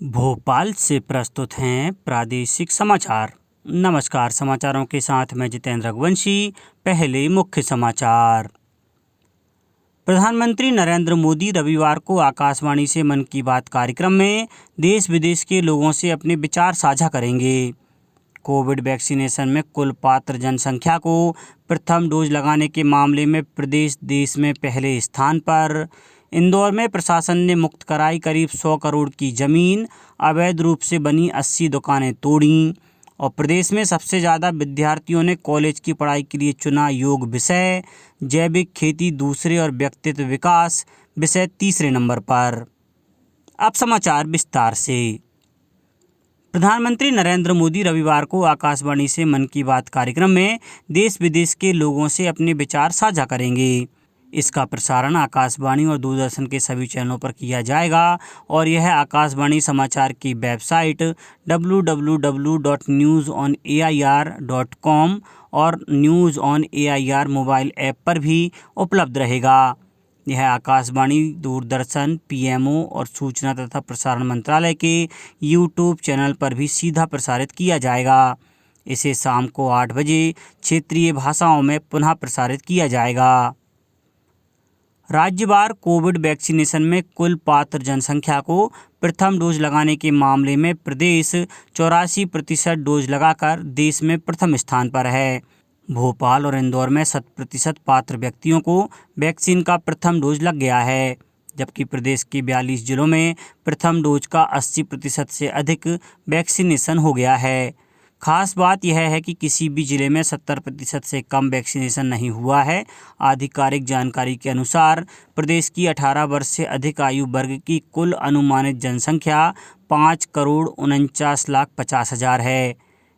भोपाल से प्रस्तुत हैं प्रादेशिक समाचार। नमस्कार, समाचारों के साथ मैं जितेंद्र रघुवंशी। पहले मुख्य समाचार। प्रधानमंत्री नरेंद्र मोदी रविवार को आकाशवाणी से मन की बात कार्यक्रम में देश विदेश के लोगों से अपने विचार साझा करेंगे। कोविड वैक्सीनेशन में कुल पात्र जनसंख्या को प्रथम डोज लगाने के मामले में प्रदेश देश में पहले स्थान पर। इंदौर में प्रशासन ने मुक्त कराई करीब 100 करोड़ की जमीन, अवैध रूप से बनी 80 दुकानें तोड़ी। और प्रदेश में सबसे ज़्यादा विद्यार्थियों ने कॉलेज की पढ़ाई के लिए चुना योग विषय। जैविक खेती दूसरे और व्यक्तित्व विकास विषय तीसरे नंबर पर। अब समाचार विस्तार से। प्रधानमंत्री नरेंद्र मोदी रविवार को आकाशवाणी से मन की बात कार्यक्रम में देश विदेश के लोगों से अपने विचार साझा करेंगे। इसका प्रसारण आकाशवाणी और दूरदर्शन के सभी चैनलों पर किया जाएगा और यह आकाशवाणी समाचार की वेबसाइट www.newsonair.com और news on AIR mobile app पर भी उपलब्ध रहेगा। यह आकाशवाणी, दूरदर्शन, पीएमओ और सूचना तथा प्रसारण मंत्रालय के यूट्यूब चैनल पर भी सीधा प्रसारित किया जाएगा। इसे शाम को 8 बजे क्षेत्रीय भाषाओं में पुनः प्रसारित किया जाएगा। राज्यवार कोविड वैक्सीनेशन में कुल पात्र जनसंख्या को प्रथम डोज लगाने के मामले में प्रदेश 84% डोज लगाकर देश में प्रथम स्थान पर है। भोपाल और इंदौर में 100% पात्र व्यक्तियों को वैक्सीन का प्रथम डोज लग गया है, जबकि प्रदेश के 42 जिलों में प्रथम डोज का 80% से अधिक वैक्सीनेशन हो गया है। खास बात यह है कि किसी भी जिले में 70% से कम वैक्सीनेशन नहीं हुआ है। आधिकारिक जानकारी के अनुसार प्रदेश की 18 वर्ष से अधिक आयु वर्ग की कुल अनुमानित जनसंख्या 5,49,50,000 है।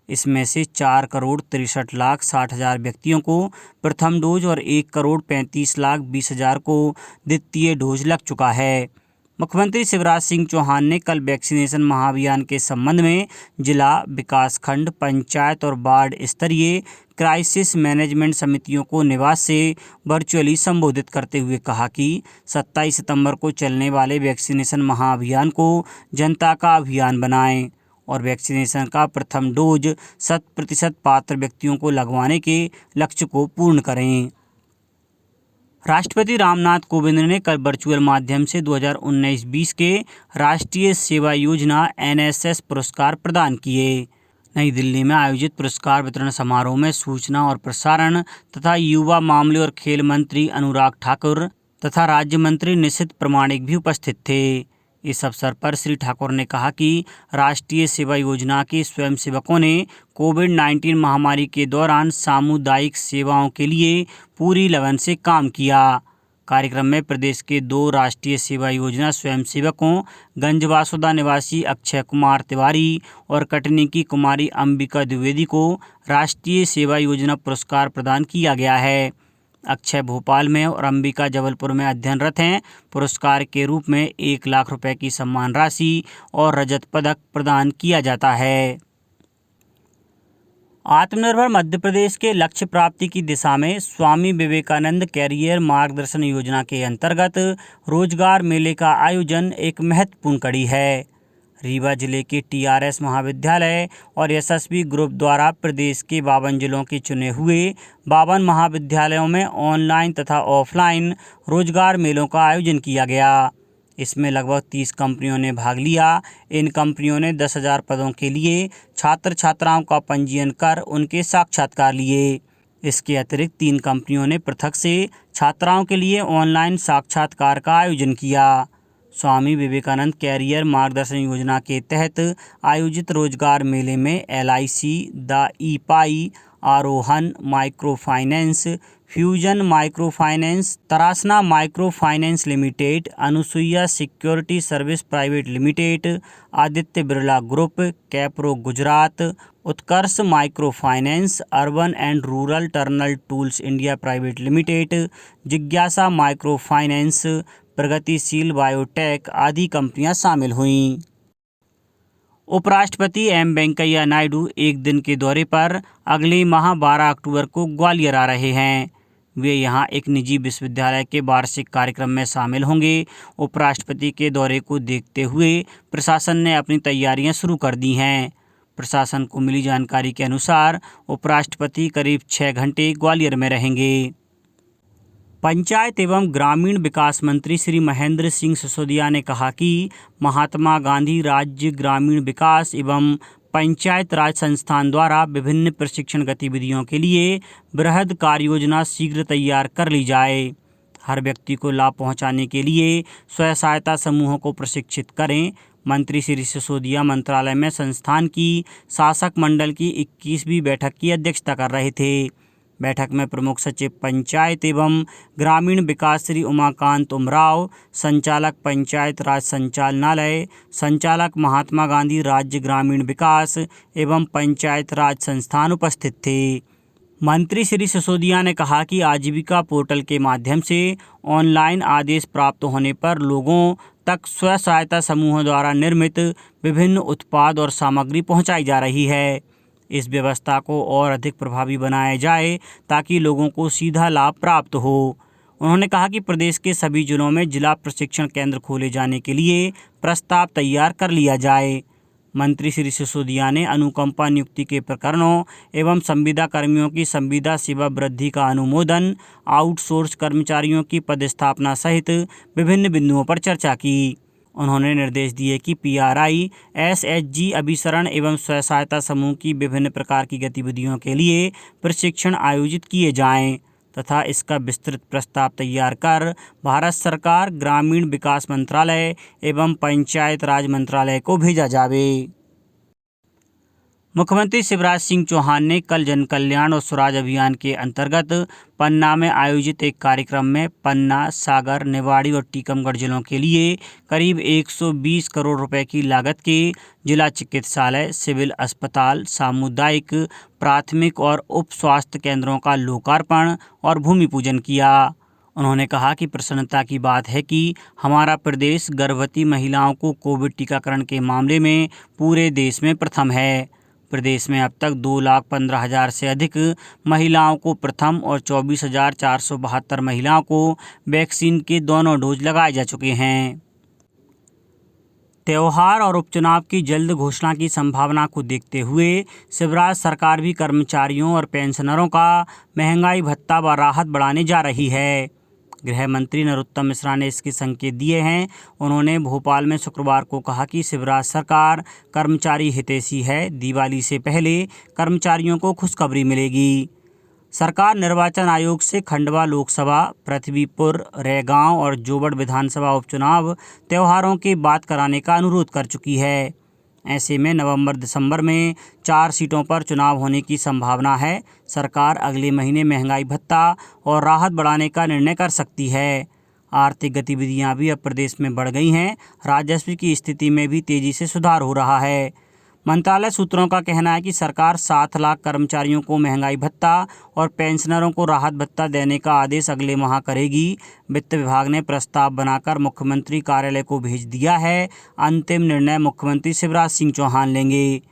इसमें से 4,63,60,000 व्यक्तियों को प्रथम डोज और 1,35,20,000 को द्वितीय डोज लग चुका है। मुख्यमंत्री शिवराज सिंह चौहान ने कल वैक्सीनेशन महाअभियान के संबंध में जिला, विकासखंड, पंचायत और वार्ड स्तरीय क्राइसिस मैनेजमेंट समितियों को निवास से वर्चुअली संबोधित करते हुए कहा कि 27 सितंबर को चलने वाले वैक्सीनेशन महाअभियान को जनता का अभियान बनाएं और वैक्सीनेशन का प्रथम डोज 100% पात्र व्यक्तियों को लगवाने के लक्ष्य को पूर्ण करें। राष्ट्रपति रामनाथ कोविंद ने कल वर्चुअल माध्यम से 2019-20 के राष्ट्रीय सेवा योजना NSS पुरस्कार प्रदान किए। नई दिल्ली में आयोजित पुरस्कार वितरण समारोह में सूचना और प्रसारण तथा युवा मामले और खेल मंत्री अनुराग ठाकुर तथा राज्य मंत्री निशित प्रामाणिक भी उपस्थित थे। इस अवसर पर श्री ठाकुर ने कहा कि राष्ट्रीय सेवा योजना के स्वयंसेवकों ने कोविड-19 महामारी के दौरान सामुदायिक सेवाओं के लिए पूरी लगन से काम किया। कार्यक्रम में प्रदेश के 2 राष्ट्रीय सेवा योजना स्वयंसेवकों गंजवासुदा निवासी अक्षय कुमार तिवारी और कटनी की कुमारी अंबिका द्विवेदी को राष्ट्रीय सेवा योजना पुरस्कार प्रदान किया गया है। अक्षय भोपाल में और अंबिका जबलपुर में अध्ययनरत हैं। पुरस्कार के रूप में 1 लाख रुपए की सम्मान राशि और रजत पदक प्रदान किया जाता है। आत्मनिर्भर मध्य प्रदेश के लक्ष्य प्राप्ति की दिशा में स्वामी विवेकानंद कैरियर मार्गदर्शन योजना के अंतर्गत रोजगार मेले का आयोजन एक महत्वपूर्ण कड़ी है। रीवा जिले के TRS महाविद्यालय और यशस्वी ग्रुप द्वारा प्रदेश के 52 जिलों के चुने हुए 52 महाविद्यालयों में ऑनलाइन तथा ऑफलाइन रोजगार मेलों का आयोजन किया गया। इसमें लगभग 30 कंपनियों ने भाग लिया। इन कंपनियों ने 10,000 पदों के लिए छात्र छात्राओं का पंजीयन कर उनके साक्षात्कार लिए। इसके अतिरिक्त 3 कंपनियों ने पृथक से छात्राओं के लिए ऑनलाइन साक्षात्कार का आयोजन किया। स्वामी विवेकानंद कैरियर मार्गदर्शन योजना के तहत आयोजित रोजगार मेले में LIC, द ई-पाई, Aarohan micro finance, fusion micro finance, Tarasna micro finance limited, Anusuiya security service private limited, Aditya Birla group, Capro Gujarat, Utkarsh micro finance, urban and rural टर्नल टूल्स इंडिया प्राइवेट लिमिटेड, जिज्ञासा माइक्रो फाइनेंस, प्रगतिशील बायोटेक आदि कंपनियां शामिल हुईं। उपराष्ट्रपति एम वेंकैया नायडू एक दिन के दौरे पर अगले माह 12 अक्टूबर को ग्वालियर आ रहे हैं। वे यहां एक निजी विश्वविद्यालय के वार्षिक कार्यक्रम में शामिल होंगे। उपराष्ट्रपति के दौरे को देखते हुए प्रशासन ने अपनी तैयारियां शुरू कर दी हैं। प्रशासन को मिली जानकारी के अनुसार उपराष्ट्रपति करीब 6 घंटे ग्वालियर में रहेंगे। पंचायत एवं ग्रामीण विकास मंत्री श्री महेंद्र सिंह सिसोदिया ने कहा कि महात्मा गांधी राज्य ग्रामीण विकास एवं पंचायत राज संस्थान द्वारा विभिन्न प्रशिक्षण गतिविधियों के लिए बृहद कार्ययोजना शीघ्र तैयार कर ली जाए। हर व्यक्ति को लाभ पहुंचाने के लिए स्वयं सहायता समूहों को प्रशिक्षित करें। मंत्री श्री सिसोदिया मंत्रालय में संस्थान की शासक मंडल की 21वीं बैठक की अध्यक्षता कर रहे थे। बैठक में प्रमुख सचिव पंचायत एवं ग्रामीण विकास श्री उमाकांत उमराव, संचालक पंचायत राज संचालनालय, संचालक महात्मा गांधी राज्य ग्रामीण विकास एवं पंचायत राज संस्थान उपस्थित थे। मंत्री श्री सिसोदिया ने कहा कि आजीविका पोर्टल के माध्यम से ऑनलाइन आदेश प्राप्त होने पर लोगों तक स्व सहायता समूहों द्वारा निर्मित विभिन्न उत्पाद और सामग्री पहुंचाई जा रही है। इस व्यवस्था को और अधिक प्रभावी बनाया जाए ताकि लोगों को सीधा लाभ प्राप्त हो। उन्होंने कहा कि प्रदेश के सभी जिलों में जिला प्रशिक्षण केंद्र खोले जाने के लिए प्रस्ताव तैयार कर लिया जाए। मंत्री श्री सिसोदिया ने अनुकंपा नियुक्ति के प्रकरणों एवं संविदा कर्मियों की संविदा सेवा वृद्धि का अनुमोदन, आउटसोर्स कर्मचारियों की पदस्थापना सहित विभिन्न बिंदुओं पर चर्चा की। उन्होंने निर्देश दिए कि पीआरआई, एसएचजी अभिसरण एवं स्वयं सहायता समूह की विभिन्न प्रकार की गतिविधियों के लिए प्रशिक्षण आयोजित किए जाएं तथा इसका विस्तृत प्रस्ताव तैयार कर भारत सरकार, ग्रामीण विकास मंत्रालय एवं पंचायत राज मंत्रालय को भेजा जावे। मुख्यमंत्री शिवराज सिंह चौहान ने कल जन कल्याण और स्वराज अभियान के अंतर्गत पन्ना में आयोजित एक कार्यक्रम में पन्ना, सागर, निवाड़ी और टीकमगढ़ जिलों के लिए करीब 120 करोड़ रुपए की लागत के जिला चिकित्सालय, सिविल अस्पताल, सामुदायिक, प्राथमिक और उप स्वास्थ्य केंद्रों का लोकार्पण और भूमि पूजन किया। उन्होंने कहा कि प्रसन्नता की बात है कि हमारा प्रदेश गर्भवती महिलाओं को कोविड टीकाकरण के मामले में पूरे देश में प्रथम है। प्रदेश में अब तक 2,15,000 से अधिक महिलाओं को प्रथम और 24,472 महिलाओं को वैक्सीन के दोनों डोज लगाए जा चुके हैं। त्योहार और उपचुनाव की जल्द घोषणा की संभावना को देखते हुए शिवराज सरकार भी कर्मचारियों और पेंशनरों का महंगाई भत्ता व राहत बढ़ाने जा रही है। गृह मंत्री नरोत्तम मिश्रा ने इसके संकेत दिए हैं। उन्होंने भोपाल में शुक्रवार को कहा कि शिवराज सरकार कर्मचारी हितैषी है। दिवाली से पहले कर्मचारियों को खुशखबरी मिलेगी। सरकार निर्वाचन आयोग से खंडवा लोकसभा, पृथ्वीपुर, रैगांव और जोबड़ विधानसभा उपचुनाव त्योहारों के बाद कराने का अनुरोध कर चुकी है। ऐसे में नवंबर-दिसंबर में 4 सीटों पर चुनाव होने की संभावना है। सरकार अगले महीने महंगाई भत्ता और राहत बढ़ाने का निर्णय कर सकती है। आर्थिक गतिविधियां भी अब प्रदेश में बढ़ गई हैं। राजस्व की स्थिति में भी तेजी से सुधार हो रहा है। मंत्रालय सूत्रों का कहना है कि सरकार 7 लाख कर्मचारियों को महंगाई भत्ता और पेंशनरों को राहत भत्ता देने का आदेश अगले माह करेगी। वित्त विभाग ने प्रस्ताव बनाकर मुख्यमंत्री कार्यालय को भेज दिया है। अंतिम निर्णय मुख्यमंत्री शिवराज सिंह चौहान लेंगे।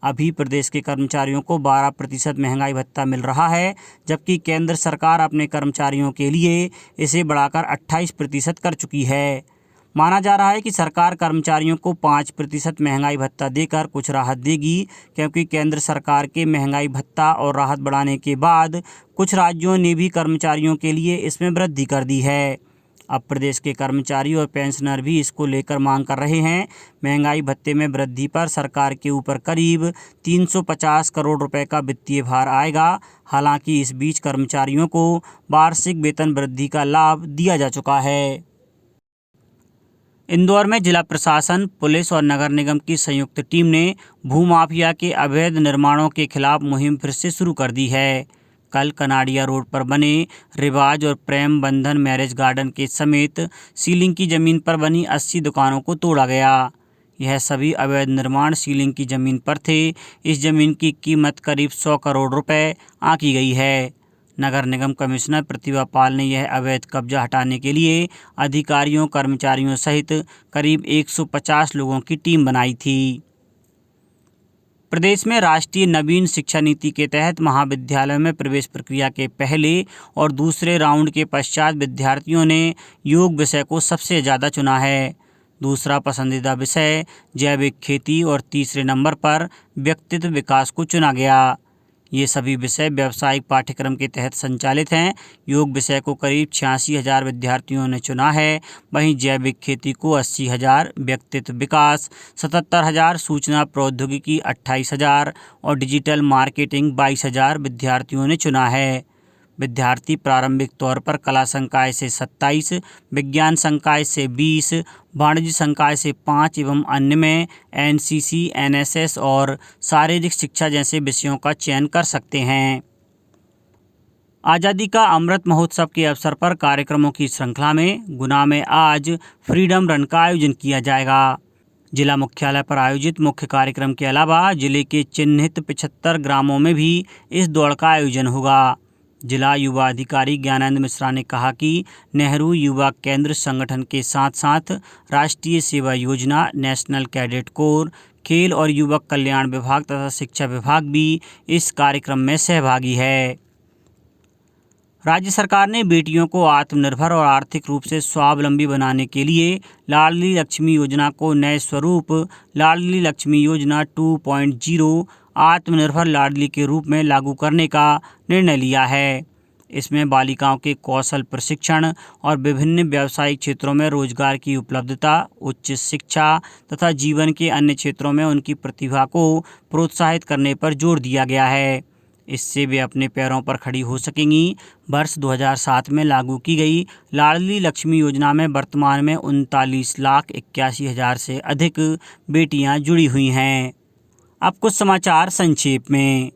अभी प्रदेश के कर्मचारियों को 12% महंगाई भत्ता मिल रहा है, जबकि केंद्र सरकार अपने कर्मचारियों के लिए इसे बढ़ाकर 28% कर चुकी है। माना जा रहा है कि सरकार कर्मचारियों को 5% महंगाई भत्ता देकर कुछ राहत देगी, क्योंकि केंद्र सरकार के महंगाई भत्ता और राहत बढ़ाने के बाद कुछ राज्यों ने भी कर्मचारियों के लिए इसमें वृद्धि कर दी है। अब प्रदेश के कर्मचारी और पेंशनर भी इसको लेकर मांग कर रहे हैं। महंगाई भत्ते में वृद्धि पर सरकार के ऊपर करीब 350 करोड़ रुपए का वित्तीय भार आएगा। हालांकि इस बीच कर्मचारियों को वार्षिक वेतन वृद्धि का लाभ दिया जा चुका है। इंदौर में जिला प्रशासन, पुलिस और नगर निगम की संयुक्त टीम ने भूमाफिया के अवैध निर्माणों के खिलाफ मुहिम फिर से शुरू कर दी है। कल कनाडिया रोड पर बने रिवाज और प्रेम बंधन मैरिज गार्डन के समेत सीलिंग की जमीन पर बनी 80 दुकानों को तोड़ा गया। यह सभी अवैध निर्माण सीलिंग की जमीन पर थे। इस जमीन की कीमत करीब 100 करोड़ रुपए आंकी गई है। नगर निगम कमिश्नर प्रतिभा पाल ने यह अवैध कब्जा हटाने के लिए अधिकारियों, कर्मचारियों सहित करीब 150 लोगों की टीम बनाई थी। प्रदेश में राष्ट्रीय नवीन शिक्षा नीति के तहत महाविद्यालयों में प्रवेश प्रक्रिया के पहले और दूसरे राउंड के पश्चात विद्यार्थियों ने योग विषय को सबसे ज़्यादा चुना है। दूसरा पसंदीदा विषय जैविक खेती और तीसरे नंबर पर व्यक्तित्व विकास को चुना गया। ये सभी विषय व्यावसायिक पाठ्यक्रम के तहत संचालित हैं। योग विषय को करीब 86,000 विद्यार्थियों ने चुना है। वहीं जैविक खेती को 80,000, व्यक्तित्व विकास 77,000, सूचना प्रौद्योगिकी 28,000 और डिजिटल मार्केटिंग 22,000 विद्यार्थियों ने चुना है। विद्यार्थी प्रारंभिक तौर पर कला संकाय से 27, विज्ञान संकाय से 20, वाणिज्य संकाय से 5 एवं अन्य में एनसीसी, एनएसएस और शारीरिक शिक्षा जैसे विषयों का चयन कर सकते हैं। आज़ादी का अमृत महोत्सव के अवसर पर कार्यक्रमों की श्रृंखला में गुना में आज फ्रीडम रन का आयोजन किया जाएगा। जिला मुख्यालय पर आयोजित मुख्य कार्यक्रम के अलावा जिले के चिन्हित 75 ग्रामों में भी इस दौड़ का आयोजन होगा। जिला युवा अधिकारी ज्ञानेंद्र मिश्रा ने कहा कि नेहरू युवा केंद्र संगठन के साथ साथ राष्ट्रीय सेवा योजना, नेशनल कैडेट कोर, खेल और युवक कल्याण विभाग तथा शिक्षा विभाग भी इस कार्यक्रम में सहभागी है। राज्य सरकार ने बेटियों को आत्मनिर्भर और आर्थिक रूप से स्वावलंबी बनाने के लिए लाडली लक्ष्मी योजना को नए स्वरूप लाडली लक्ष्मी योजना 2.0 आत्मनिर्भर लाडली के रूप में लागू करने का निर्णय लिया है। इसमें बालिकाओं के कौशल प्रशिक्षण और विभिन्न व्यावसायिक क्षेत्रों में रोजगार की उपलब्धता, उच्च शिक्षा तथा जीवन के अन्य क्षेत्रों में उनकी प्रतिभा को प्रोत्साहित करने पर जोर दिया गया है। इससे वे अपने पैरों पर खड़ी हो सकेंगी। वर्ष 2007 में लागू की गई लाडली लक्ष्मी योजना में वर्तमान में 39,81,000 से अधिक बेटियां जुड़ी हुई हैं। अब कुछ समाचार संक्षेप में।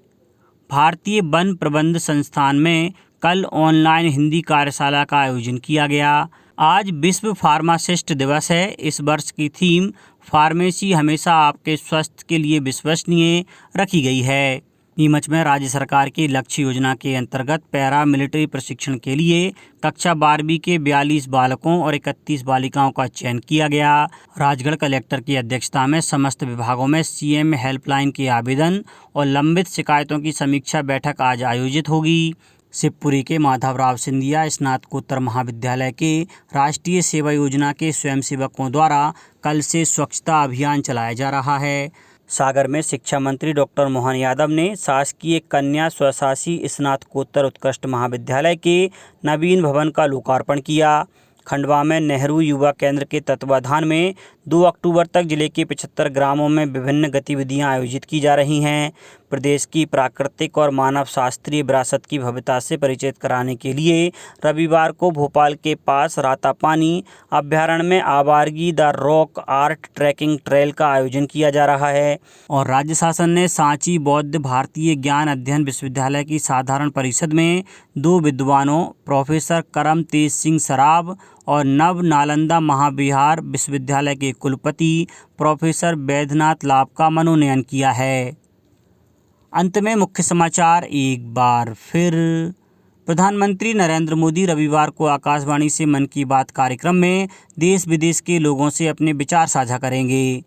भारतीय वन प्रबंध संस्थान में कल ऑनलाइन हिंदी कार्यशाला का आयोजन किया गया। आज विश्व फार्मासिस्ट दिवस है। इस वर्ष की थीम फार्मेसी हमेशा आपके स्वास्थ्य के लिए विश्वसनीय रखी गई है। नीमच में राज्य सरकार की लक्ष्य योजना के अंतर्गत पैरा मिलिट्री प्रशिक्षण के लिए कक्षा 12वीं के 42 बालकों और 31 बालिकाओं का चयन किया गया। राजगढ़ कलेक्टर की अध्यक्षता में समस्त विभागों में सीएम हेल्पलाइन के आवेदन और लंबित शिकायतों की समीक्षा बैठक आज आयोजित होगी। शिवपुरी के माधवराव सिंधिया स्नातकोत्तर महाविद्यालय के राष्ट्रीय सेवा योजना के स्वयंसेवकों द्वारा कल से स्वच्छता अभियान चलाया जा रहा है। सागर में शिक्षा मंत्री डॉक्टर मोहन यादव ने शासकीय कन्या स्वशासी स्नातकोत्तर उत्कृष्ट महाविद्यालय के नवीन भवन का लोकार्पण किया। खंडवा में नेहरू युवा केंद्र के तत्वाधान में 2 अक्टूबर तक जिले के 75 ग्रामों में विभिन्न गतिविधियां आयोजित की जा रही हैं। प्रदेश की प्राकृतिक और मानव शास्त्रीय विरासत की भव्यता से परिचित कराने के लिए रविवार को भोपाल के पास रातापानी अभ्यारण्य में आबारगी the rock art trekking trail का आयोजन किया जा रहा है। और राज्य शासन ने सांची बौद्ध भारतीय ज्ञान अध्ययन विश्वविद्यालय की साधारण परिषद में 2 विद्वानों प्रोफेसर करम तेज सिंह सराब और नव नालंदा महाविहार विश्वविद्यालय के कुलपति प्रोफेसर वैद्यनाथ लाभ का मनोनयन किया है। अंत में मुख्य समाचार एक बार फिर। प्रधानमंत्री नरेंद्र मोदी रविवार को आकाशवाणी से मन की बात कार्यक्रम में देश विदेश के लोगों से अपने विचार साझा करेंगे।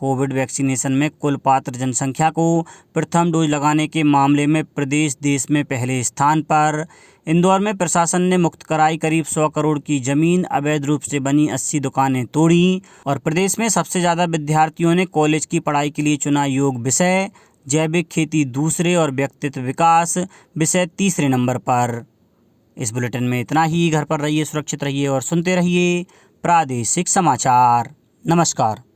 कोविड वैक्सीनेशन में कुल पात्र जनसंख्या को प्रथम डोज लगाने के मामले में प्रदेश देश में पहले स्थान पर। इंदौर में प्रशासन ने मुक्त कराई करीब 100 करोड़ की जमीन, अवैध रूप से बनी 80 दुकानें तोड़ी। और प्रदेश में सबसे ज़्यादा विद्यार्थियों ने कॉलेज की पढ़ाई के लिए चुना योग विषय, जैविक खेती दूसरे और व्यक्तित्व विकास विषय तीसरे नंबर पर। इस बुलेटिन में इतना ही। घर पर रहिए, सुरक्षित रहिए और सुनते रहिए प्रादेशिक समाचार। नमस्कार।